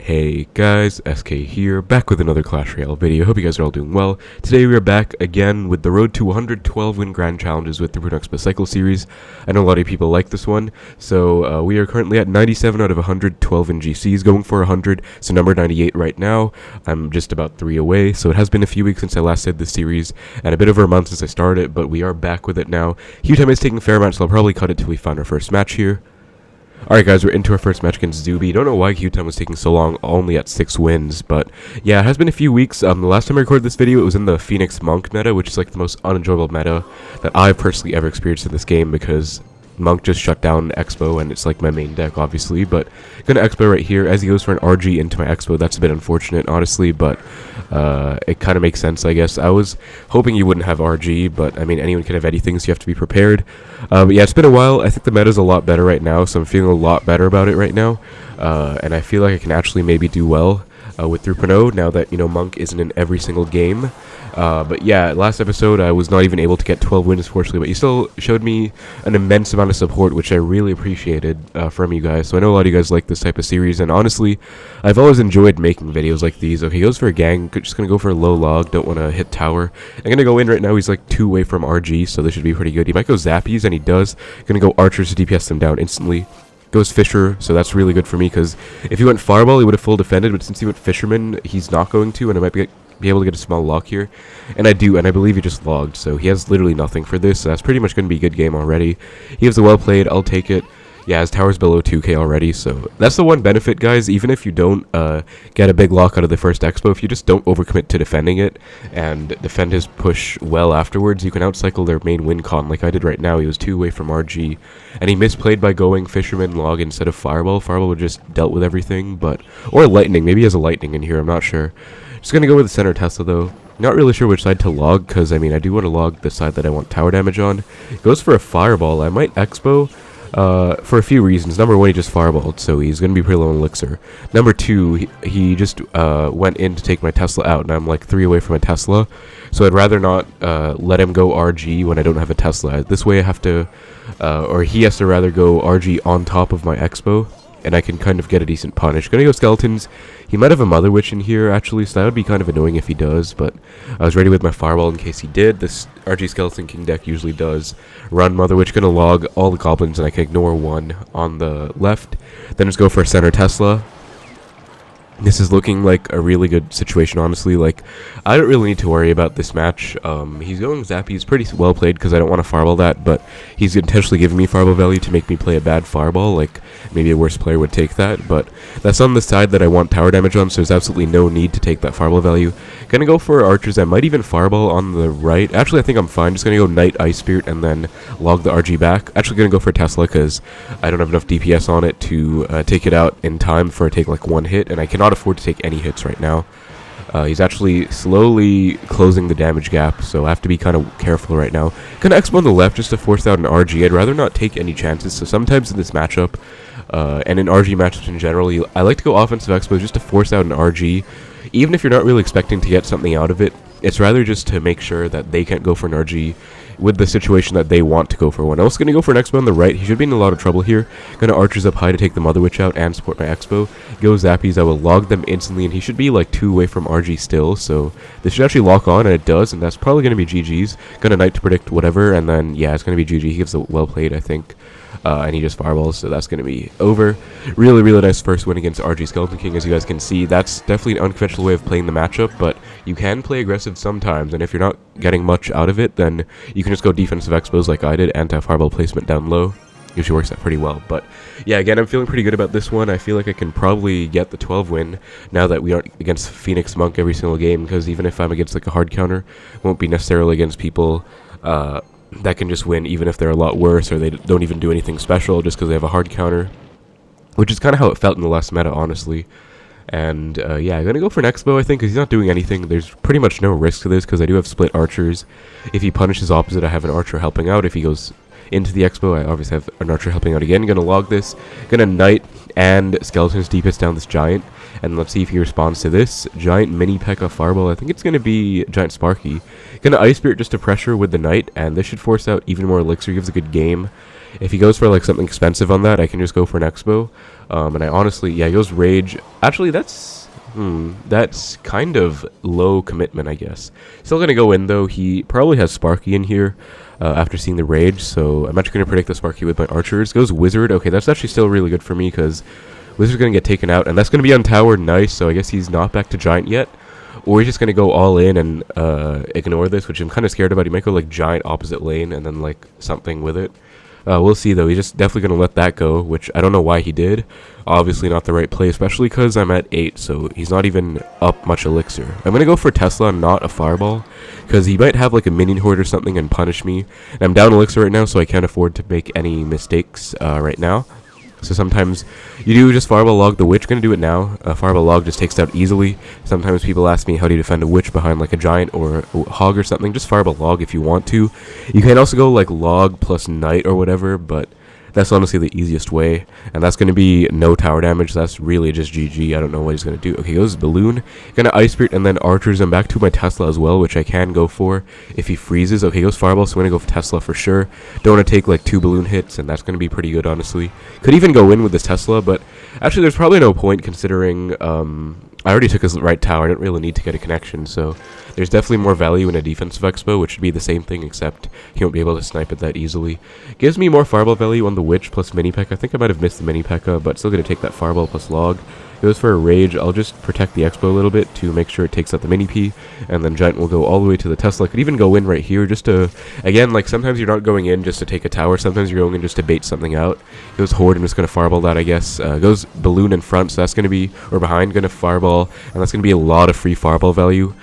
Hey guys, SK here, back with another Clash Royale video. Hope you guys are all doing well. Today we are back again with the road to 112 win grand challenges with the 3.0 Xbow Cycle series. I know a lot of people like this one, so we are currently at 97 out of 112 in GCs, going for 100, so number 98 right now. I'm just about 3 away, so it has been a few weeks since I last did this series, and a bit over a month since I started it, but we are back with it now. Huge time is taking a fair amount, so I'll probably cut it till we find our first match here. Alright guys, we're into our first match against Zuby. Don't know why Q-Time was taking so long, only at 6 wins, but yeah, it has been a few weeks. The last time I recorded this video, it was in the Phoenix Monk meta, which is like the most unenjoyable meta that I've personally ever experienced in this game, because Monk just shut down Xbow, and it's like my main deck, obviously, but gonna Xbow right here as he goes for an RG into my Xbow. That's a bit unfortunate, honestly, but it kind of makes sense, I guess. I was hoping you wouldn't have RG, but I mean, anyone can have anything, so you have to be prepared. But yeah, it's been a while. I think the meta's a lot better right now, so I'm feeling a lot better about it right now, and I feel like I can actually maybe do well with 3.0 now that, you know, Monk isn't in every single game. But yeah, last episode I was not even able to get 12 wins, fortunately, but you still showed me an immense amount of support, which I really appreciated from you guys. So I know a lot of you guys like this type of series, and honestly, I've always enjoyed making videos like these. Okay, he goes for a gang, just gonna go for a low log, don't want to hit tower. I'm gonna go in right now, he's like 2 away from RG, so this should be pretty good. He might go Zappies, and he does. Gonna go archers to DPS them down instantly. Goes Fisher, so that's really good for me, because if he went Fireball, he would have full defended, but since he went Fisherman, he's not going to, and I might be able to get a small lock here. And I do, and I believe he just logged, so he has literally nothing for this, so that's pretty much going to be a good game already. He has a well played, I'll take it. Yeah, his tower's below 2k already, so that's the one benefit, guys. Even if you don't get a big lock out of the first Xbow, if you just don't overcommit to defending it and defend his push well afterwards, you can outcycle their main win con like I did right now. He was 2 away from RG, and he misplayed by going Fisherman log instead of Fireball. Fireball would just dealt with everything, but... or Lightning. Maybe he has a Lightning in here, I'm not sure. Just going to go with the center Tesla, though. Not really sure which side to log, because, I mean, I do want to log the side that I want tower damage on. Goes for a Fireball. I might Xbow. For a few reasons. Number one, he just fireballed, so he's going to be pretty low on elixir. Number two, he just went in to take my Tesla out, and I'm like 3 away from a Tesla, so I'd rather not let him go RG when I don't have a Tesla. This way I have to, or he has to rather go RG on top of my Xbow, and I can kind of get a decent punish. Gonna go Skeletons. He might have a Mother Witch in here, actually, so that would be kind of annoying if he does, but I was ready with my Fireball in case he did. This RG Skeleton King deck usually does run Mother Witch. Gonna log all the Goblins, and I can ignore one on the left. Then just go for a center Tesla. This is looking like a really good situation, honestly. Like, I don't really need to worry about this match. He's going Zappies, pretty well played, because I don't want to Fireball that, but he's intentionally giving me Fireball value to make me play a bad Fireball. Like, maybe a worse player would take that, but that's on the side that I want tower damage on, so there's absolutely no need to take that Fireball value. Gonna go for Archers. I might even Fireball on the right. Actually, I think I'm fine. Just gonna go Knight, Ice Spirit, and then log the RG back. Actually gonna go for Tesla, because I don't have enough DPS on it to take it out in time for it to take like 1 hit, and I cannot afford to take any hits right now. He's actually slowly closing the damage gap, so I have to be kind of careful right now. Gonna Xbow on the left just to force out an RG. I'd rather not take any chances, so sometimes in this matchup, and in RG matchups in general, I like to go offensive Xbow just to force out an RG. Even if you're not really expecting to get something out of it, it's rather just to make sure that they can't go for an RG with the situation that they want to go for one. I was going to go for an Xbow on the right. He should be in a lot of trouble here. Gonna Archers up high to take the Mother Witch out and support my Xbow. Go Zappies. I will log them instantly, and he should be like 2 away from RG still, so this should actually lock on, and it does, and that's probably going to be GG's. Gonna Knight to predict whatever, and then, yeah, it's going to be GG. He gives a well played, I think. And he just fireballs, so that's going to be over. Really, really nice first win against RG Skeleton King, as you guys can see. That's definitely an unconventional way of playing the matchup, but you can play aggressive sometimes, and if you're not getting much out of it, then you can just go defensive Xbows like I did, anti-fireball placement down low. Usually works out pretty well, but yeah, again, I'm feeling pretty good about this one. I feel like I can probably get the 12 win now that we aren't against Phoenix Monk every single game, because even if I'm against like a hard counter, won't be necessarily against people that can just win even if they're a lot worse, or they don't even do anything special just because they have a hard counter, which is kind of how it felt in the last meta, honestly. And yeah, I'm gonna go for an Xbow, I think, because he's not doing anything. There's pretty much no risk to this, because I do have split archers. If he punishes opposite, I have an archer helping out. If he goes into the Xbow, I obviously have an archer helping out again. Gonna log this. Gonna Knight and Skeletons DPS down this Giant, and let's see if he responds to this. Giant mini P.E.K.K.A Fireball. I think it's gonna be Giant Sparky. Gonna Ice Spirit just to pressure with the Knight, and this should force out even more elixir. Gives a good game. If he goes for like something expensive on that, I can just go for an Xbow. And I honestly, yeah, he goes Rage. Actually, that's kind of low commitment, I guess. Still gonna go in though. He probably has Sparky in here after seeing the Rage, so I'm actually gonna predict the Sparky with my archers. Goes Wizard. Okay, that's actually still really good for me because Wizard's gonna get taken out, and that's gonna be on tower. Nice. So I guess he's not back to Giant yet. Or he's just going to go all in and ignore this, which I'm kind of scared about. He might go like Giant opposite lane and then like something with it. We'll see though. He's just definitely going to let that go, which I don't know why he did. Obviously not the right play, especially because I'm at 8, so he's not even up much elixir. I'm going to go for Tesla, not a Fireball, because he might have like a Minion Horde or something and punish me. And I'm down elixir right now, so I can't afford to make any mistakes right now. So sometimes you do just Fireball Log the Witch. Gonna do it now. Fireball Log just takes it out easily. Sometimes people ask me how do you defend a Witch behind like a Giant or a Hog or something. Just Fireball Log if you want to. You can also go like Log plus Knight or whatever, but that's honestly the easiest way. And that's gonna be no tower damage. That's really just GG. I don't know what he's gonna do. Okay, goes Balloon. Gonna Ice Spirit and then Archers. I'm back to my Tesla as well, which I can go for if he freezes. Okay, goes Fireball, so I'm gonna go for Tesla for sure. Don't want to take like 2 balloon hits, and that's gonna be pretty good, honestly. Could even go in with this Tesla, but actually there's probably no point considering I already took his right tower. I didn't really need to get a connection, so there's definitely more value in a defensive Xbow, which would be the same thing, except he won't be able to snipe it that easily. Gives me more Fireball value on the Witch plus Mini-P.E.K.K.A. I think I might have missed the Mini-P.E.K.K.A, but still going to take that Fireball plus Log. Goes for a Rage. I'll just protect the Xbow a little bit to make sure it takes out the Mini-P, and then Giant will go all the way to the Tesla. Could even go in right here just to, again, like sometimes you're not going in just to take a tower, sometimes you're going in just to bait something out. Goes Horde, I'm just going to Fireball that, I guess. Goes Balloon in front, so that's going to be, or behind, going to Fireball, and that's going to be a lot of free Fireball value.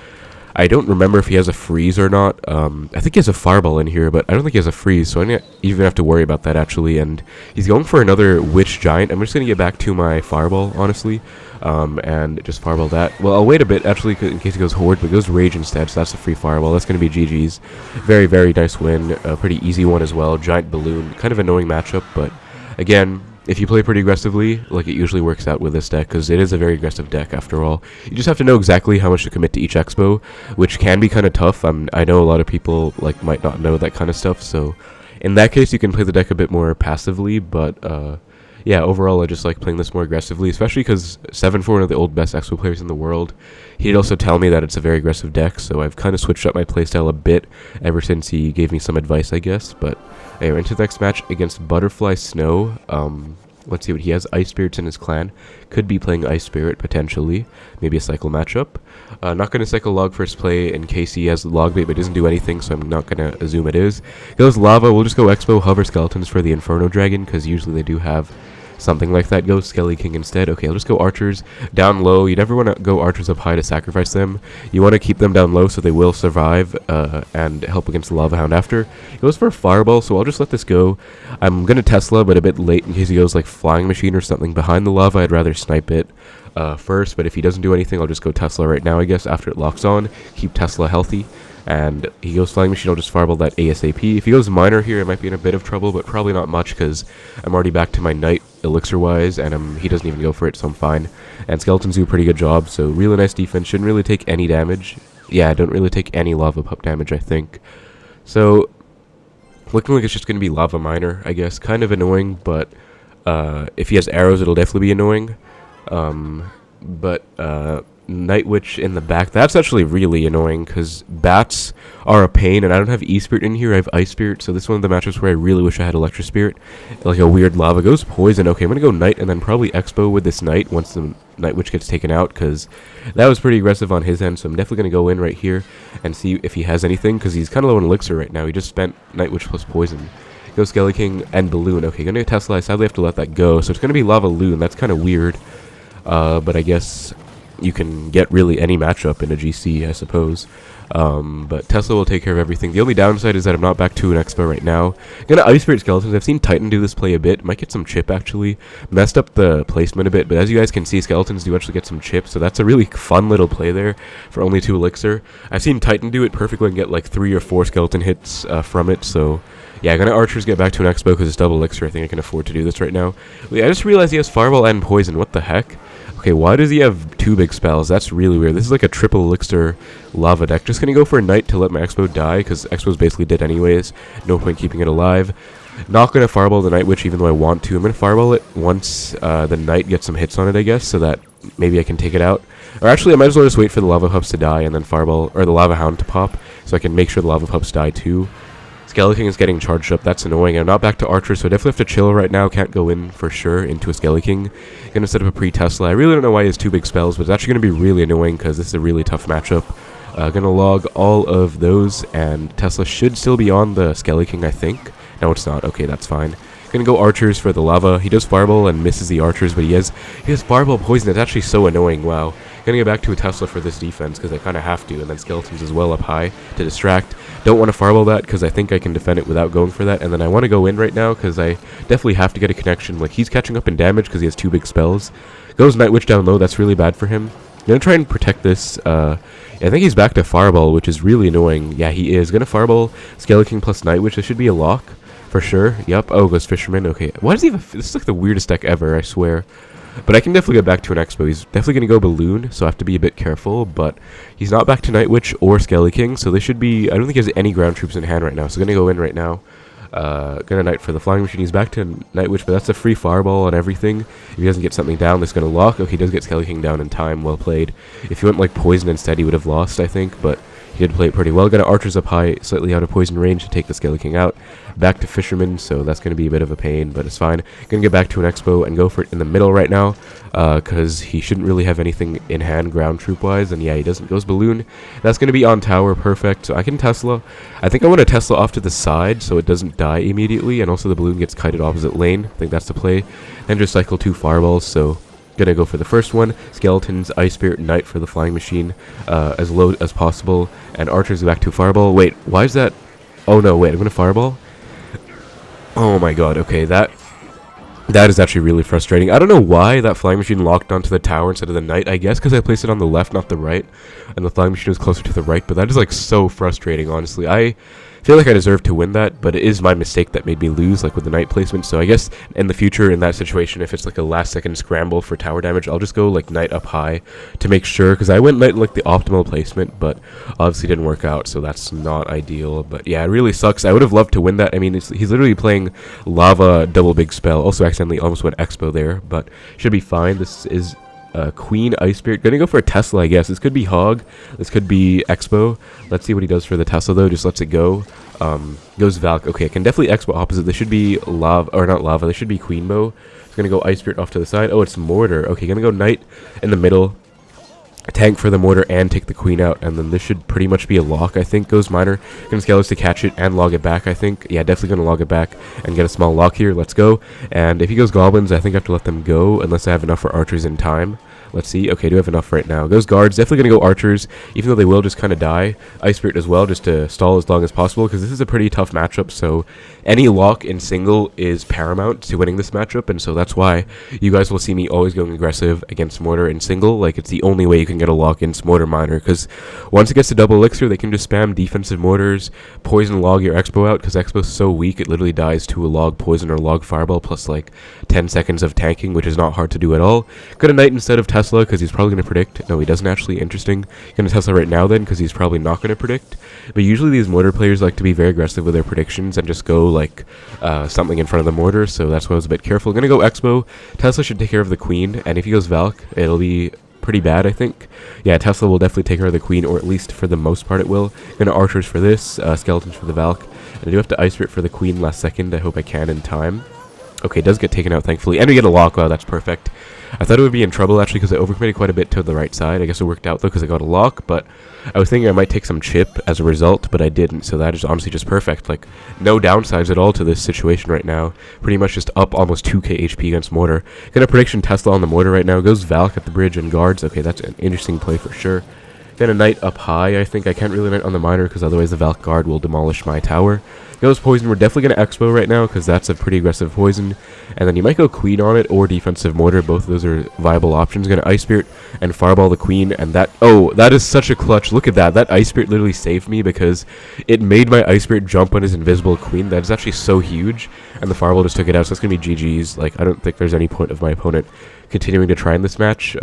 I don't remember if he has a freeze or not. I think he has a Fireball in here, but I don't think he has a freeze, so I don't even have to worry about that, actually. And he's going for another Witch Giant. I'm just going to get back to my Fireball, honestly, and just Fireball that. Well, I'll wait a bit, actually, in case he goes Horde, but it goes Rage instead, so that's a free Fireball. That's going to be GG's. Very, very nice win. A pretty easy one as well. Giant Balloon. Kind of annoying matchup, but again, if you play pretty aggressively, like it usually works out with this deck, because it is a very aggressive deck after all. You just have to know exactly how much to commit to each Xbow, which can be kind of tough. I know a lot of people like might not know that kind of stuff, so in that case you can play the deck a bit more passively, but yeah, overall I just like playing this more aggressively, especially because 7-4, one of the old best Xbow players in the world, he'd also tell me that it's a very aggressive deck, so I've kind of switched up my playstyle a bit ever since he gave me some advice, I guess. But anyway, into the next match against Butterfly Snow. Let's see what he has. Ice Spirits in his clan. Could be playing Ice Spirit, potentially. Maybe a Cycle matchup. Not going to Cycle Log first play in case he has Log Bait, but doesn't do anything, so I'm not going to assume it is. Goes Lava. We'll just go Xbow, Hover Skeletons for the Inferno Dragon, because usually they do have something like that. Go Skelly King instead. Okay, I'll just go Archers down low. You never want to go Archers up high to sacrifice them. You want to keep them down low so they will survive and help against the Lavahound after. He goes for a Fireball, so I'll just let this go. I'm going to Tesla, but a bit late in case he goes like Flying Machine or something behind the lava. I'd rather snipe it first, but if he doesn't do anything, I'll just go Tesla right now, I guess, after it locks on. Keep Tesla healthy. And he goes Flying Machine, I'll just Fireball that ASAP. If he goes Miner here, I might be in a bit of trouble, but probably not much, because I'm already back to my Knight elixir-wise, and he doesn't even go for it, so I'm fine. And Skeletons do a pretty good job, so really nice defense. Shouldn't really take any damage. Yeah, don't really take any Lava Pup damage, I think. So, looking like it's just going to be Lava Miner, I guess. Kind of annoying, but if he has arrows, it'll definitely be annoying. Night Witch in the back, that's actually really annoying, because bats are a pain, and I don't have E-Spirit in here, I have Ice Spirit, so this is one of the matchups where I really wish I had Electro Spirit. Like a weird lava. Goes Poison. Okay, I'm gonna go Knight, and then probably Xbow with this Knight once the Night Witch gets taken out, because that was pretty aggressive on his end, so I'm definitely gonna go in right here and see if he has anything, because he's kind of low on Elixir right now. He just spent Night Witch plus Poison. Go Skelly King and Balloon. Okay, gonna Tesla. I sadly have to let that go, so it's gonna be LavaLoon. That's kind of weird, but I guess you can get really any matchup in a GC, I suppose. But Tesla will take care of everything. The only downside is that I'm not back to an Xbow right now. I'm gonna Ice Spirit Skeletons. I've seen Titan do this play a bit. Might get some chip, actually. Messed up the placement a bit, but as you guys can see, Skeletons do actually get some chip, so that's a really fun little play there for only 2 Elixir. I've seen Titan do it perfectly and get like 3 or 4 Skeleton hits from it, so yeah, I'm gonna Archers get back to an Xbow because it's double Elixir. I think I can afford to do this right now. Wait, I just realized he has Fireball and Poison. What the heck? Okay, why does he have 2 big spells? That's really weird. This is like a triple Elixir lava deck. Just gonna go for a Knight to let my Xbow die, because Xbow's basically dead anyways. No point keeping it alive. Not going to Fireball the Night Witch even though I want to. I'm going to Fireball it once the Knight gets some hits on it, I guess, so that maybe I can take it out. Or actually, I might as well just wait for the Lava Pups to die and then Fireball, or the Lavahound to pop, so I can make sure the Lava Pups die too. Skeleton is getting charged up. That's annoying. I'm not back to Archer, so I definitely have to chill right now. Can't go in for sure into a Skeleton. Gonna set up a pre-Tesla. I really don't know why he has 2 big spells, but it's actually gonna be really annoying because this is a really tough matchup. Gonna log all of those, and Tesla should still be on the Skeleton, I think. No, it's not. Okay, that's fine. Gonna go Archers for the Lava. He does Fireball and misses the Archers, but he has Fireball Poison. It's actually so annoying. Wow. Gonna get back to a Tesla for this defense because I kind of have to, and then Skeletons as well up high to distract. Don't want to Fireball that because I think I can defend it without going for that, and then I want to go in right now because I definitely have to get a connection. Like, he's catching up in damage because he has 2 big spells. Goes Night Witch down low. That's really bad for him. Gonna try and protect this. I think he's back to Fireball, which is really annoying. Yeah, he is. Gonna Fireball Skeleton plus Night Witch. This should be a lock for sure. Yep. Oh, goes Fisherman. Okay. Why does he have this is like the weirdest deck ever, I swear. But I can definitely get back to an Xbow. He's definitely going to go Balloon, so I have to be a bit careful. But he's not back to Night Witch or Skeleton, so they should be... I don't think he has any ground troops in hand right now, so going to go in right now. Gonna Knight for the Flying Machine. He's back to Night Witch, but that's a free Fireball on everything. If he doesn't get something down, that's going to lock. Okay, he does get Skeleton down in time. Well played. If he went like Poison instead, he would have lost, I think, but... he did play it pretty well. Got Archers up high, slightly out of poison range to take the Skeleton out. Back to Fisherman, so that's going to be a bit of a pain, but it's fine. Going to get back to an Xbow and go for it in the middle right now, because he shouldn't really have anything in hand ground troop-wise, and yeah, he doesn't. Goes Balloon. That's going to be on tower, perfect. So I can Tesla. I think I want to Tesla off to the side so it doesn't die immediately, and also the Balloon gets kited opposite lane. I think that's the play. Then just cycle 2 Fireballs, so... gonna go for the first one. Skeletons, Ice Spirit, Knight for the Flying Machine, as low as possible, and Archers back to Fireball. Wait, why is that? Oh no, wait, I'm gonna Fireball? Oh my god, okay, that is actually really frustrating. I don't know why that Flying Machine locked onto the tower instead of the Knight. I guess because I placed it on the left, not the right, and the Flying Machine was closer to the right, but that is like so frustrating, honestly. I feel like I deserve to win that, but it is my mistake that made me lose, like with the Knight placement. So I guess in the future, in that situation, if it's like a last-second scramble for tower damage, I'll just go like Knight up high to make sure, because I went Knight in like the optimal placement, but obviously didn't work out, so that's not ideal. But yeah, it really sucks. I would have loved to win that. I mean, he's literally playing Lava double big spell. Also accidentally almost went Xbow there, but should be fine. This is... Queen, Ice Spirit. Gonna go for a Tesla, I guess. This could be Hog. This could be Xbow. Let's see what he does for the Tesla, though. Just lets it go. Goes Valk. Okay, I can definitely Xbow opposite. This should be Lava, or not Lava. This should be Queen Bow. It's gonna go Ice Spirit off to the side. Oh, it's Mortar. Okay, gonna go Knight in the middle. Tank for the Mortar and take the Queen out, and then this should pretty much be a lock, I think. Goes Miner. Gonna Skelos to catch it and log it back, I think. Yeah, definitely gonna log it back and get a small lock here. Let's go. And if he goes Goblins, I think I have to let them go unless I have enough for Archers in time. Let's see. Okay, do have enough right now. Goes Guards. Definitely going to go Archers, even though they will just kind of die. Ice Spirit as well, just to stall as long as possible, because this is a pretty tough matchup, so any lock in single is paramount to winning this matchup, and so that's why you guys will see me always going aggressive against Mortar in single. Like, it's the only way you can get a lock against Mortar Miner, because once it gets to double elixir, they can just spam defensive Mortars, poison log your Xbow out, because Xbow's so weak, it literally dies to a log poison or log fireball, plus like 10 seconds of tanking, which is not hard to do at all. Gonna Knight instead of Tesla, because he's probably going to predict. No, he doesn't actually. Interesting. Gonna Tesla right now then, because he's probably not going to predict. But usually these Mortar players like to be very aggressive with their predictions and just go like something in front of the Mortar, so that's why I was a bit careful. Gonna go Xbow. Tesla should take care of the Queen, and if he goes Valk, it'll be pretty bad, I think. Yeah, Tesla will definitely take care of the Queen, or at least for the most part it will. Gonna Archers for this, Skeletons for the Valk. And I do have to Ice Spirit for the Queen last second. I hope I can in time. Okay, it does get taken out, thankfully. And we get a lock. Wow, that's perfect. I thought it would be in trouble, actually, because I overcommitted quite a bit to the right side. I guess it worked out, though, because I got a lock, but I was thinking I might take some chip as a result, but I didn't, so that is honestly just perfect. Like, no downsides at all to this situation right now. Pretty much just up almost 2k HP against Mortar. Got a prediction Tesla on the Mortar right now. Goes Valk at the bridge and Guards. Okay, that's an interesting play for sure. Then a Knight up high, I think. I can't really Knight on the Miner, because otherwise the Valk Guard will demolish my tower. Goes Poison. We're definitely going to Xbow right now, because that's a pretty aggressive Poison. And then you might go Queen on it, or Defensive Mortar. Both of those are viable options. Going to Ice Spirit and Fireball the Queen, and that... Oh, that is such a clutch. Look at that. That Ice Spirit literally saved me, because it made my Ice Spirit jump on his invisible Queen. That is actually so huge. And the Fireball just took it out, so it's going to be GG's. Like, I don't think there's any point of my opponent continuing to try in this match.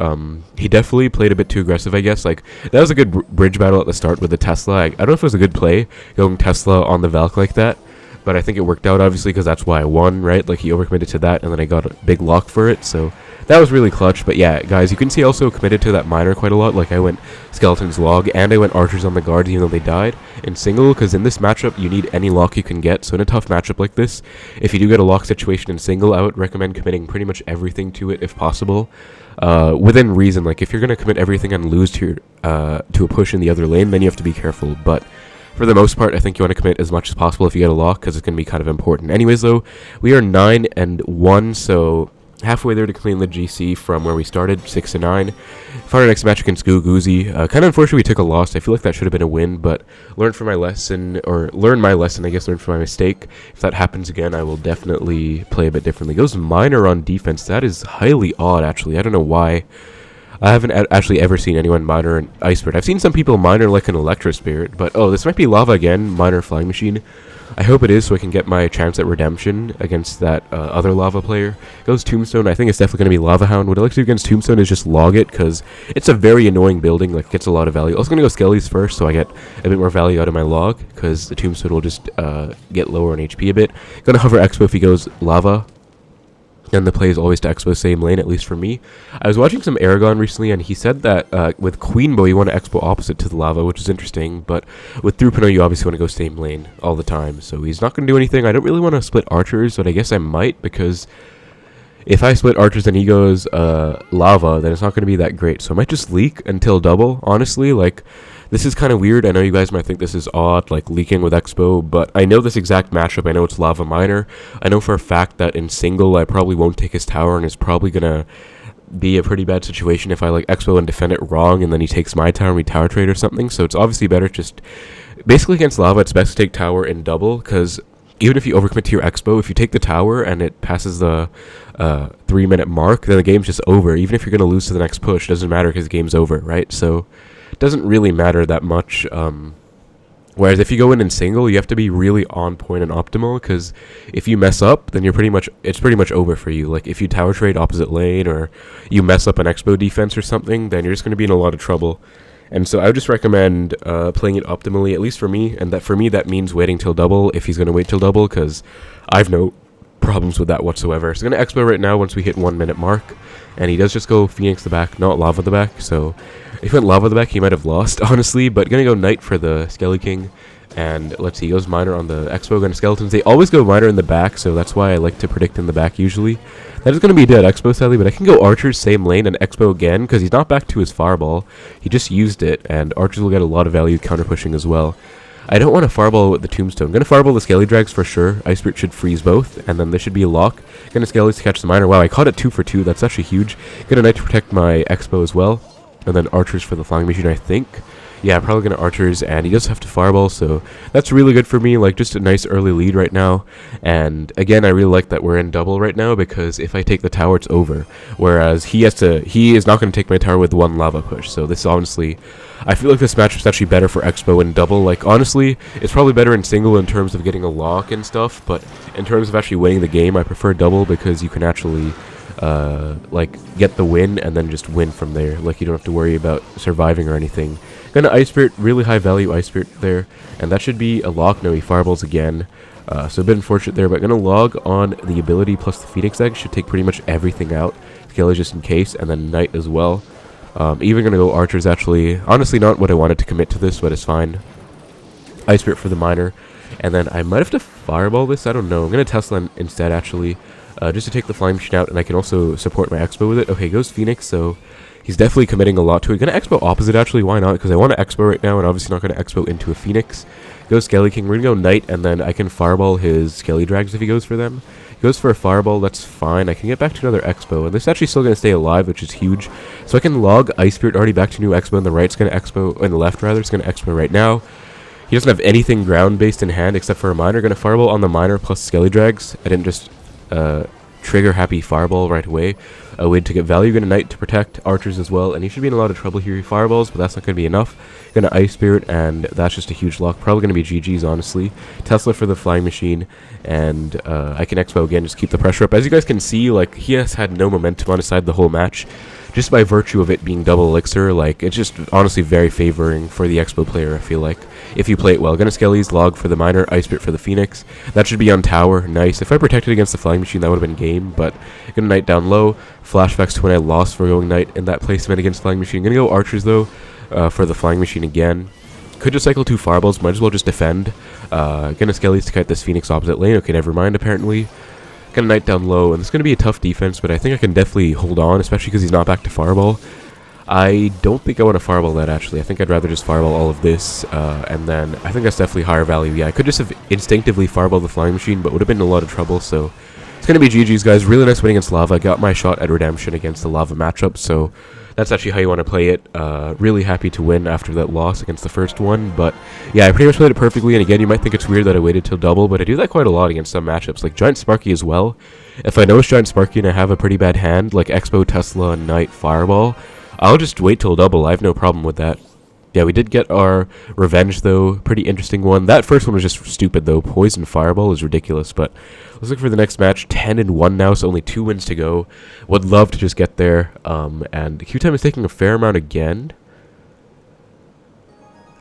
He definitely played a bit too aggressive, I guess. Like, that was a good bridge battle at the start with the Tesla. I don't know if it was a good play, going Tesla on the Valk like that, but I think it worked out, obviously, because that's why I won, right? Like, he overcommitted to that, and then I got a big lock for it, so that was really clutch. But yeah, guys, you can see I also committed to that miner quite a lot. Like, I went Skeleton's Log, and I went Archers on the guards, even though they died in single, because in this matchup, you need any lock you can get. So in a tough matchup like this, if you do get a lock situation in single, I would recommend committing pretty much everything to it if possible. Within reason. Like, if you're going to commit everything and lose to a push in the other lane, then you have to be careful. But for the most part, I think you want to commit as much as possible if you get a lock, because it's going to be kind of important. Anyways, though, we are 9-1, so halfway there to clean the GC from where we started, 6-9. For our next match against Goozy, kind of unfortunately we took a loss. I feel like that should have been a win, but learn from my lesson, learn from my mistake. If that happens again, I will definitely play a bit differently. Goes Miner on defense. That is highly odd, actually. I don't know why. I haven't actually ever seen anyone miner an Ice Spirit. I've seen some people miner like an Electro Spirit, but oh, this might be Lava again, miner Flying Machine. I hope it is, so I can get my chance at redemption against that other Lava player. Goes Tombstone. I think it's definitely going to be Lavahound. What I like to do against Tombstone is just log it, because it's a very annoying building, like, gets a lot of value. Also going to go Skellies first, so I get a bit more value out of my log, because the Tombstone will just get lower on HP a bit. Going to hover Expo if he goes Lava. And the play is always to Expo same lane, at least for me. I was watching some Aragon recently, and he said that with Queen Bow, you want to Expo opposite to the Lava, which is interesting. But with 3.0, you obviously want to go same lane all the time. So he's not going to do anything. I don't really want to split Archers, but I guess I might, because if I split Archers and he goes Lava, then it's not going to be that great. So I might just leak until double, honestly. Like, this is kind of weird. I know you guys might think this is odd, like leaking with Expo, but I know this exact matchup. I know it's Lava Miner. I know for a fact that in single, I probably won't take his tower, and it's probably going to be a pretty bad situation if I like Expo and defend it wrong, and then he takes my tower and we tower trade or something. So it's obviously better just, basically against Lava, it's best to take tower in double, because even if you overcommit to your Expo, if you take the tower and it passes the 3-minute mark, then the game's just over. Even if you're going to lose to the next push, it doesn't matter because the game's over, right? So it doesn't really matter that much. Whereas if you go in single, you have to be really on point and optimal, because if you mess up, then it's pretty much over for you. Like, if you tower trade opposite lane, or you mess up an Expo defense or something, then you're just going to be in a lot of trouble. And so I would just recommend playing it optimally, at least for me, and that for me that means waiting till double if he's going to wait till double, because I've no problems with that whatsoever. So I'm going to Expo right now once we hit 1 minute mark, and he does just go Phoenix the back, not Lava the back, so if he went Lava the back, he might have lost, honestly, but going to go Knight for the Skelly King, and let's see, he goes Miner on the Expo, going to Skeletons. They always go Miner in the back, so that's why I like to predict in the back usually. That is going to be dead Expo, sadly, but I can go Archers, same lane, and Expo again, because he's not back to his Fireball. He just used it, and Archers will get a lot of value counter-pushing as well. I don't want to Fireball with the Tombstone. I'm going to Fireball the Skelly Drags for sure. Ice Spirit should freeze both, and then this should be a lock. Going to Skellies to catch the Miner. Wow, I caught it 2 for 2. That's actually huge. Going to Knight to protect my Expo as well. And then Archers for the Flying Machine, I think. Yeah, probably going to Archers, and he does have to Fireball, so that's really good for me. Like, just a nice early lead right now. And again, I really like that we're in double right now, because if I take the tower, it's over. Whereas he is not going to take my tower with 1 Lava push. So this honestly, I feel like this match is actually better for Expo in double. Like, honestly, it's probably better in single in terms of getting a lock and stuff, but in terms of actually winning the game, I prefer double, because you can actually like, get the win and then just win from there. Like, you don't have to worry about surviving or anything. Gonna Ice Spirit, really high value Ice Spirit there, and that should be a lock. No, he Fireballs again, so a bit unfortunate there, but gonna log on the ability plus the Phoenix Egg. Should take pretty much everything out. Skelly just in case, and then Knight as well. Even gonna go Archers, actually. Honestly, not what I wanted to commit to this, but it's fine. Ice Spirit for the Miner, and then I might have to Fireball this, I don't know. I'm gonna Tesla instead, actually, just to take the Flying Machine out, and I can also support my Expo with it. Okay, goes Phoenix, so he's definitely committing a lot to it. Gonna Expo opposite, actually, why not? Because I want to Expo right now, and obviously not gonna Expo into a Phoenix. Goes Skelly King, we're gonna go Knight, and then I can Fireball his Skelly Drags if he goes for them. He goes for a Fireball, that's fine. I can get back to another Expo, and this is actually still gonna stay alive, which is huge. So I can log Ice Spirit already back to new Expo on the right. It's gonna Expo, on the left rather, it's gonna Expo right now. He doesn't have anything ground-based in hand except for a Miner. Gonna Fireball on the Miner plus Skelly Drags. I didn't just trigger happy Fireball right away. A way to get value. Gonna Knight to protect Archers as well, and he should be in a lot of trouble here. He Fireballs, but that's not gonna be enough. Gonna Ice Spirit, and that's just a huge lock. Probably gonna be GG's, honestly. Tesla for the Flying Machine, and I can Expo again, just keep the pressure up. As you guys can see, like, he has had no momentum on his side the whole match. just by virtue of it being double elixir, like, it's just honestly very favoring for the Xbow player, I feel like, if you play it well. Gonna Skelly's log for the miner, Ice Spirit for the Phoenix. That should be on tower, nice. If I protected against the flying machine, that would have been game, but gonna knight down low. Flashbacks to when I lost for going knight in that placement against flying machine. Gonna go archers though, for the flying machine again. Could just cycle 2 fireballs, might as well just defend. Gonna Skelly's to kite this Phoenix opposite lane. Okay, never mind, apparently. Gonna knight down low, and it's gonna be a tough defense, but I think I can definitely hold on, especially because he's not back to fireball. I don't think I want to fireball that, actually. I think I'd rather just fireball all of this, and then I think that's definitely higher value. Yeah, I could just have instinctively fireballed the flying machine, but would have been in a lot of trouble, so it's gonna be GG's, guys. Really nice win against Lava. I got my shot at redemption against the Lava matchup, so that's actually how you want to play it. Really happy to win after that loss against the first one, but yeah, I pretty much played it perfectly, and again, you might think it's weird that I waited till double, but I do that quite a lot against some matchups, like Giant Sparky as well. If I know it's Giant Sparky and I have a pretty bad hand, like Xbow, Tesla, Knight, Fireball, I'll just wait till double. I have no problem with that. Yeah, we did get our revenge, though. Pretty interesting one. That first one was just stupid, though. Poison Fireball is ridiculous, but let's look for the next match. 10-1 now, so only 2 wins to go. Would love to just get there. And Q-Time is taking a fair amount again.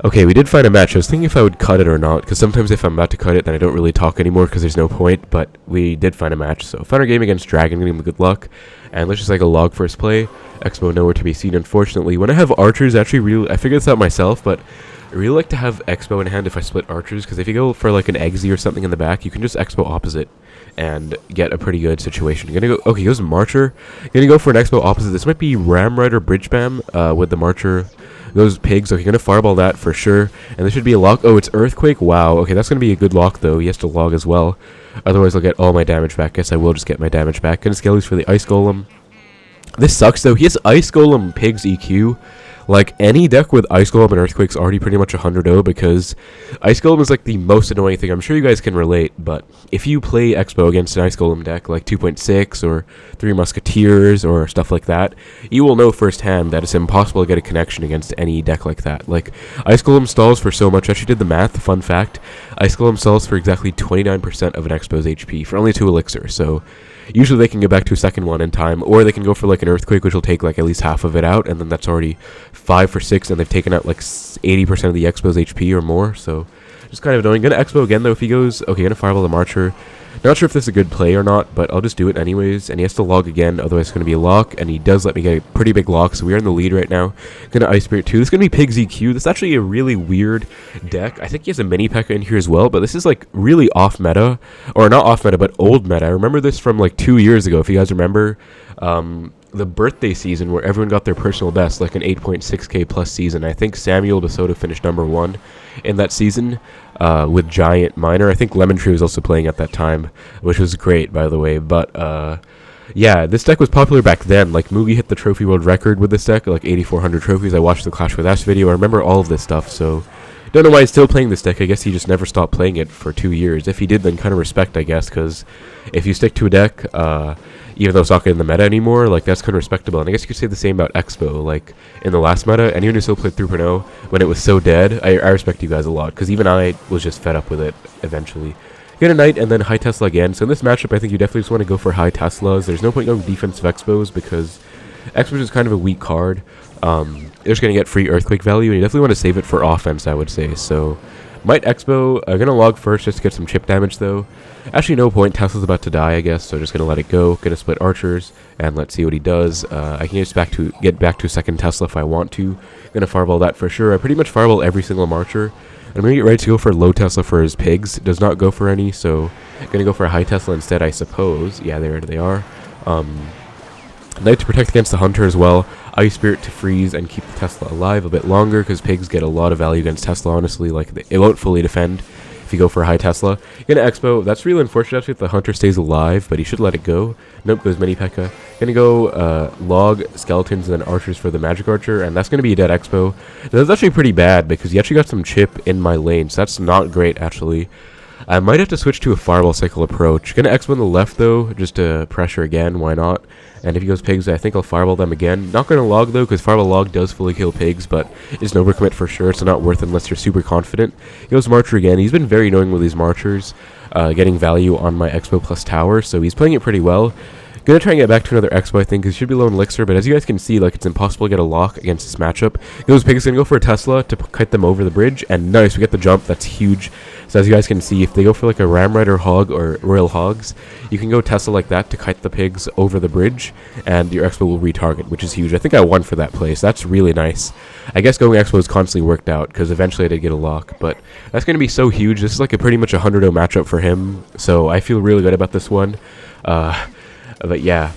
Okay, we did find a match. I was thinking if I would cut it or not, because sometimes if I'm about to cut it, then I don't really talk anymore because there's no point, but we did find a match. So, found our game against Dragon, giving him good luck, and let's just like a log first play. Xbow nowhere to be seen, unfortunately. When I have archers, actually, I figured this out myself, but I really like to have Xbow in hand if I split archers, because if you go for like an Eggsy or something in the back, you can just Xbow opposite and get a pretty good situation. Gonna go, okay, he goes Marcher. Gonna go for an Xbow opposite. This might be Ram Rider Bridge Spam with the Marcher. Those pigs, okay, gonna fireball that for sure. And there should be a lock. Oh, it's Earthquake. Wow. Okay, that's gonna be a good lock though. He has to log as well. Otherwise, I'll get all my damage back. Guess I will just get my damage back. Gonna Skellies for the Ice Golem. This sucks though. He has Ice Golem Pigs EQ. Like, any deck with Ice Golem and Earthquake's already pretty much 100-0, because Ice Golem is like the most annoying thing. I'm sure you guys can relate, but if you play Xbow against an Ice Golem deck like 2.6 or 3 Musketeers or stuff like that, you will know firsthand that it's impossible to get a connection against any deck like that. Like, Ice Golem stalls for so much. I actually did the math. Fun fact, Ice Golem stalls for exactly 29% of an Xbow's HP for only 2 elixirs, so usually they can get back to a second one in time, or they can go for like an Earthquake, which will take like at least half of it out, and then that's already 5 for 6, and they've taken out like 80% of the Xbow's HP or more, so just kind of annoying. Gonna Xbow again though if he goes, okay, gonna Fireball the Marcher. Not sure if this is a good play or not, but I'll just do it anyways, and he has to log again, otherwise it's gonna be a lock, and he does let me get a pretty big lock, so we are in the lead right now. Gonna Ice Spirit 2. This is gonna be P.E.K.K.A EQ. This is actually a really weird deck. I think he has a mini P.E.K.K.A in here as well, but this is like really off meta, or not off meta, but old meta. I remember this from like 2 years ago, if you guys remember. The birthday season where everyone got their personal best, like an 8.6k plus season. I think Samuel DeSoto finished #1 in that season with Giant Miner. I think Lemon Tree was also playing at that time, which was great, by the way. But yeah, this deck was popular back then. Like, Moogie hit the Trophy World record with this deck, like 8,400 trophies. I watched the Clash with Ash video. I remember all of this stuff, so don't know why he's still playing this deck. I guess he just never stopped playing it for 2 years. If he did, then kind of respect, I guess, because if you stick to a deck, even though it's not in the meta anymore, like, that's kind of respectable. And I guess you could say the same about Xbow. Like, in the last meta, anyone who still played 3.0 when it was so dead, I respect you guys a lot, because even I was just fed up with it eventually. Get a Knight and then High Tesla again. So in this matchup, I think you definitely just want to go for High Teslas. There's no point going defensive Xbows, because Xbows is kind of a weak card. They're just going to get free Earthquake value, and you definitely want to save it for offense, I would say. So, might Xbow. I'm going to log first just to get some chip damage, though. Actually, no point. Tesla's about to die, I guess, so just going to let it go. Going to split archers, and let's see what he does. I can just get back to a second Tesla if I want to. Going to fireball that for sure. I pretty much fireball every single Marcher. I'm going to get ready to go for low Tesla for his pigs. Does not go for any, so going to go for a high Tesla instead, I suppose. Yeah, there they are. Knight to protect against the Hunter as well. Ice Spirit to freeze and keep the Tesla alive a bit longer, because pigs get a lot of value against Tesla, honestly. Like, it won't fully defend if you go for a high Tesla. Gonna Expo. That's really unfortunate actually if the Hunter stays alive, but he should let it go. Nope, goes Mini P.E.K.K.A. Gonna go log skeletons and then archers for the magic archer, and that's gonna be a dead Expo. That's actually pretty bad because he actually got some chip in my lane, so that's not great actually. I might have to switch to a fireball cycle approach. Gonna Expo on the left though, just to pressure again, why not? And if he goes pigs, I think I'll fireball them again. Not gonna log though, because fireball log does fully kill pigs, but it's an overcommit for sure, so not worth it unless you're super confident. He goes Marcher again. He's been very annoying with these Marchers, getting value on my Expo plus tower, so he's playing it pretty well. Gonna try and get back to another Xbow, I think, because it should be low in elixir, but as you guys can see, like, it's impossible to get a lock against this matchup. P.E.K.K.A's gonna go for a Tesla to kite them over the bridge, and nice, we get the jump. That's huge. So as you guys can see, if they go for like a Ram Rider Hog or Royal Hogs, you can go Tesla like that to kite the pigs over the bridge, and your Xbow will retarget, which is huge. I think I won for that play, so that's really nice. I guess going Xbows constantly worked out, because eventually I did get a lock, but that's going to be so huge. This is like a pretty much a 100-0 matchup for him, so I feel really good about this one. But yeah,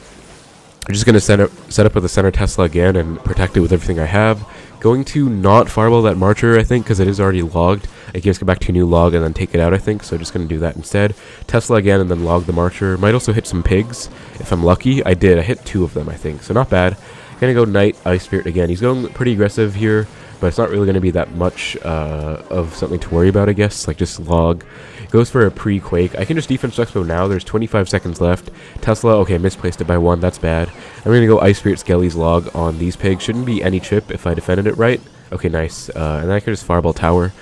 I'm just going to set up with the center Tesla again and protect it with everything I have. Going to not fireball that Mortar, I think, because it is already logged. I can just go back to a new log and then take it out, I think. So just going to do that instead. Tesla again and then log the Mortar. Might also hit some pigs if I'm lucky. I did. I hit 2 of them, I think. So not bad. Going to go Knight, Ice Spirit again. He's going pretty aggressive here, but it's not really going to be that much of something to worry about, I guess. Like just log. Goes for a P.E.K.K.A. I can just defense Expo now. There's 25 seconds left. Tesla, okay, misplaced it by 1. That's bad. I'm going to go Ice Spirit Skelly's log on these pigs. Shouldn't be any chip if I defended it right. Okay, nice. And then I can just fireball tower.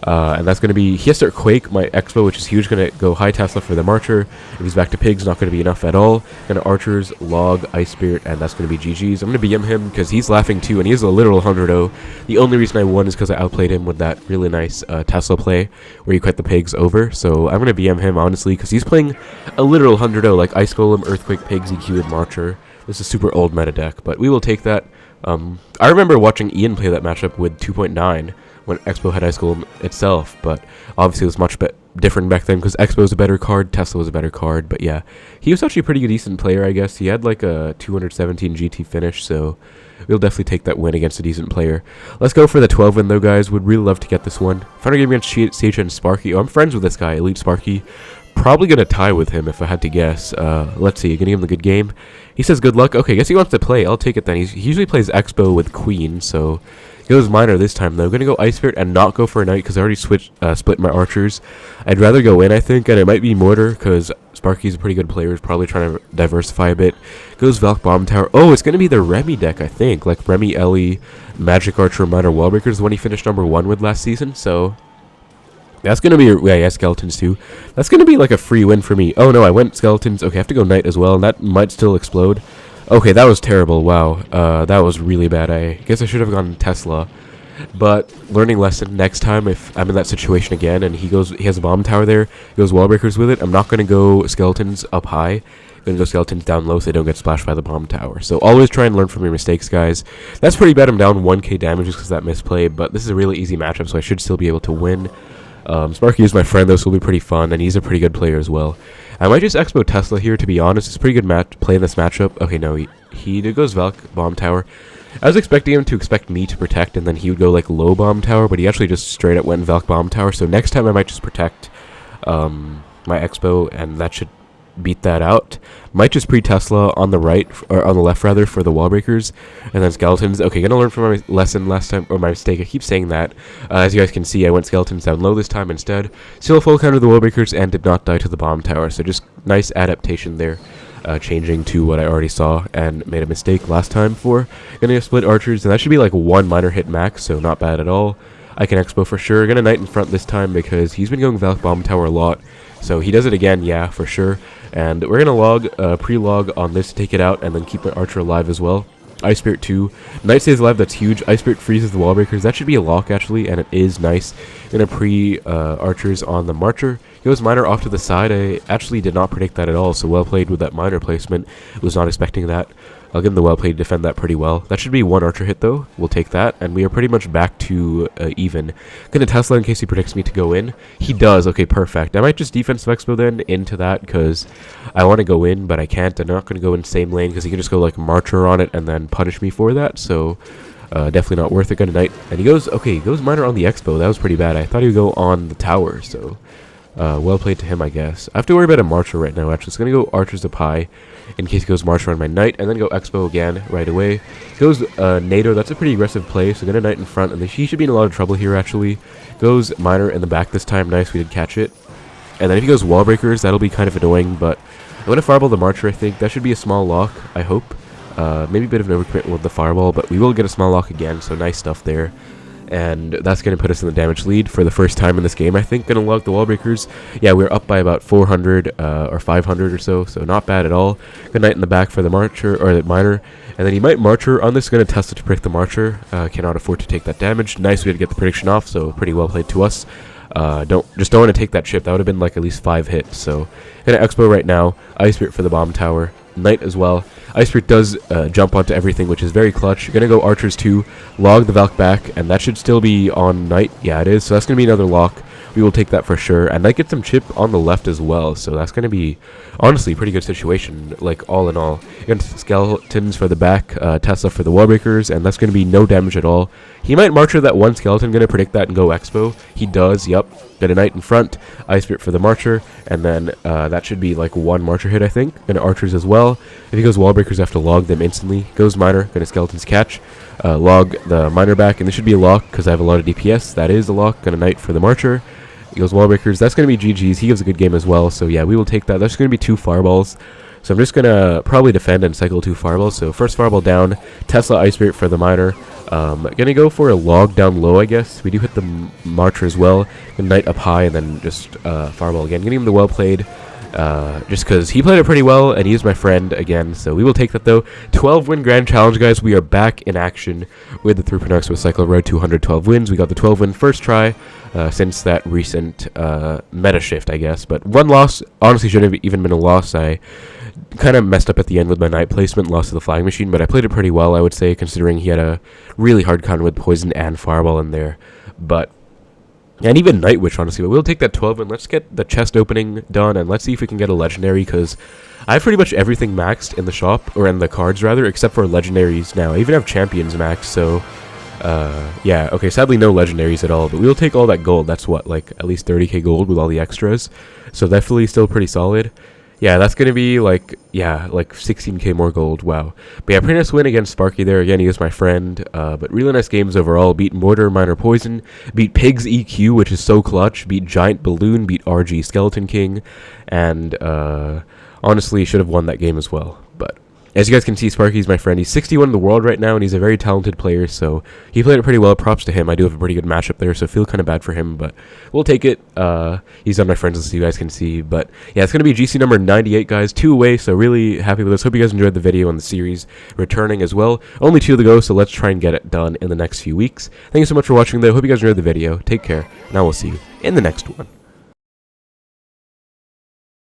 And that's going to be... He has to Quake my Expo, which is huge. Going to go high Tesla for the Mortar. If he's back to pigs, not going to be enough at all. Going to Archers, log, Ice Spirit, and that's going to be GG's. I'm going to BM him because he's laughing too, and he is a literal 100-0. The only reason I won is because I outplayed him with that really nice Tesla play where you cut the pigs over. So I'm going to BM him, honestly, because he's playing a literal 100-0, like Ice Golem, Earthquake, Pigs, EQ, and Mortar. This is a super old meta deck, but we will take that. I remember watching Ian play that matchup with 2.9 when Xbow had Ice Golem itself, but obviously it was much different back then because Xbow was a better card, Tesla was a better card, but yeah, he was actually a pretty decent player, I guess. He had like a 217 GT finish, so we'll definitely take that win against a decent player. Let's go for the 12 win though, guys. Would really love to get this one. Final game against Sage and Sparky. Oh, I'm friends with this guy, Elite Sparky. Probably gonna tie with him if I had to guess. Let's see, gonna give him the good game. He says good luck. Okay, guess he wants to play. I'll take it then. He usually plays Xbow with Queen, so he goes Minor this time though. Gonna go Ice Spirit and not go for a Knight because I already split my Archers. I'd rather go in, I think, and it might be Mortar because Sparky's a pretty good player. He's probably trying to diversify a bit. Goes Valk Bomb Tower. Oh, it's gonna be the Remy deck, I think. Like Remy, Ellie, Magic Archer, Minor, Wallbreakers, the one he finished #1 with last season, so... That's going to be... Yeah, Skeletons too. That's going to be like a free win for me. Oh no, I went Skeletons. Okay, I have to go Knight as well, and that might still explode. Okay, that was terrible. Wow. That was really bad. I guess I should have gone Tesla. But learning lesson, next time if I'm in that situation again and he has a bomb tower there, he goes Wallbreakers with it, I'm not going to go Skeletons up high. I'm going to go Skeletons down low so they don't get splashed by the bomb tower. So always try and learn from your mistakes, guys. That's pretty bad. I'm down 1k damage just because that misplay, but this is a really easy matchup, so I should still be able to win. Sparky is my friend though, so it'll be pretty fun, and he's a pretty good player as well. I might just Expo Tesla here, to be honest. It's a pretty good play in this matchup. Okay, no, he goes Valk Bomb Tower. I was expecting him to expect me to protect, and then he would go like low Bomb Tower, but he actually just straight up went Valk Bomb Tower, so next time I might just protect my Expo, and that should beat that out. Might just pre-Tesla on the right, or on the left rather, for the Wallbreakers, and then Skeletons. Okay, gonna learn from my lesson last time, or my mistake. I keep saying that. As you guys can see, I went Skeletons down low this time instead. Still full counter the Wallbreakers and did not die to the bomb tower, so just nice adaptation there. Changing to what I already saw and made a mistake last time for. Gonna split Archers, and that should be like 1 minor hit max, so not bad at all. I can Expo for sure. Gonna Knight in front this time because he's been going Valk Bomb Tower a lot. So he does it again, yeah, for sure. And we're gonna log, pre-log on this to take it out and then keep my Archer alive as well. Ice Spirit 2. Knight stays alive, that's huge. Ice Spirit freezes the Wallbreakers. That should be a lock, actually, and it is nice. Gonna pre-Archers on the Mortar. He goes Minor off to the side. I actually did not predict that at all, so well played with that Minor placement. Was not expecting that. I'll give him the well played to defend that pretty well. That should be 1 Archer hit, though. We'll take that, and we are pretty much back to even. Gonna Tesla in case he predicts me to go in. He does. Okay, perfect. I might just defensive Expo then into that, because I want to go in, but I can't. I'm not going to go in same lane, because he can just go, like, Mortar on it and then punish me for that, so... definitely not worth it. Gonna Knight. And he goes... Okay, he goes Minor on the Expo. That was pretty bad. I thought he would go on the tower, so... well played to him, I guess. I have to worry about a Mortar right now, actually. It's going to go Archers up high in case he goes Mortar on my Knight, and then go Expo again right away. Goes NATO. That's a pretty aggressive play, so going to Knight in front, and he should be in a lot of trouble here, actually. Goes Minor in the back this time. Nice, we did catch it. And then if he goes Wallbreakers, that'll be kind of annoying, but I'm going to Fireball the Mortar, I think. That should be a small lock, I hope. Maybe a bit of an overcommit with the Fireball, but we will get a small lock again, so nice stuff there. and that's going to put us in the damage lead for the first time in this game, I think. Going to log the Wallbreakers. Yeah, we're up by about 400 or 500 or so not bad at all. Good Knight in the back for the Marcher, or the Miner, and then he might Marcher on this. Going to test it to predict the Marcher. Cannot afford to take that damage. Nice way to get the prediction off, so pretty well played to us. Don't want to take that chip. That would have been like at least 5 hits. So gonna Xbow right now. Ice Spirit for the bomb tower. Knight as well. Ice Spirit does jump onto everything, which is very clutch. You're gonna go Archers too. Log the Valk back, and that should still be on Knight. Yeah, it is. So that's gonna be another lock. We will take that for sure. And Knight gets some chip on the left as well. So that's gonna be honestly a pretty good situation. Like all in all, you're gonna skeletons for the back, Tesla for the Wallbreakers, and that's gonna be no damage at all. He might Marcher that one skeleton. Gonna predict that and go Xbow. He does. Yep. Got a Knight in front, Ice Spirit for the Marcher, and then that should be like 1 Marcher hit, I think. Gonna Archers as well. If he goes Wallbreakers, I have to log them instantly. Goes Miner, gonna Skeletons catch. Log the Miner back, and this should be a lock because I have a lot of DPS. That is a lock. Gonna Knight for the Marcher. He goes Wallbreakers. That's gonna be GG's. He gives a good game as well. So yeah, we will take that. That's gonna be 2 fireballs. So I'm just gonna probably defend and cycle 2 fireballs. So first fireball down, Tesla Ice Spirit for the Miner. Gonna go for a log down low, I guess. We do hit the Marcher as well. Gonna Knight up high and then just fireball again. Getting him the well played. Just because he played it pretty well, and he's my friend again, so we will take that though. 12-win Grand Challenge, guys. We are back in action with the 3.0 Xbow Cycle road to 112 wins. We got the 12-win first try since that recent meta shift, I guess. But 1 loss, honestly, shouldn't have even been a loss. I kind of messed up at the end with my Knight placement, lost to the Flying Machine, but I played it pretty well, I would say, considering he had a really hard con with Poison and Fireball in there. But and even Night Witch, honestly. But we'll take that 12 and let's get the chest opening done, and let's see if we can get a legendary, because I have pretty much everything maxed in the shop, or in the cards rather, except for legendaries now. I even have champions maxed, so yeah, okay, sadly no legendaries at all, but we'll take all that gold. That's what, like at least 30k gold with all the extras, so definitely still pretty solid. Yeah, that's going to be like, yeah, like 16k more gold. Wow. But yeah, pretty nice win against Sparky there. Again, he is my friend. But really nice games overall. Beat Mortar, Minor Poison. Beat Pig's EQ, which is so clutch. Beat Giant Balloon. Beat RG Skeleton King. And honestly, should have won that game as well. But as you guys can see, Sparky's my friend. He's 61 in the world right now, and he's a very talented player, so he played it pretty well. Props to him. I do have a pretty good matchup there, so I feel kind of bad for him, but we'll take it. He's on my friends list, as you guys can see. But yeah, it's going to be GC number 98, guys. 2 away, so really happy with this. Hope you guys enjoyed the video and the series returning as well. Only 2 to go, so let's try and get it done in the next few weeks. Thank you so much for watching, though. Hope you guys enjoyed the video. Take care, and I will see you in the next one.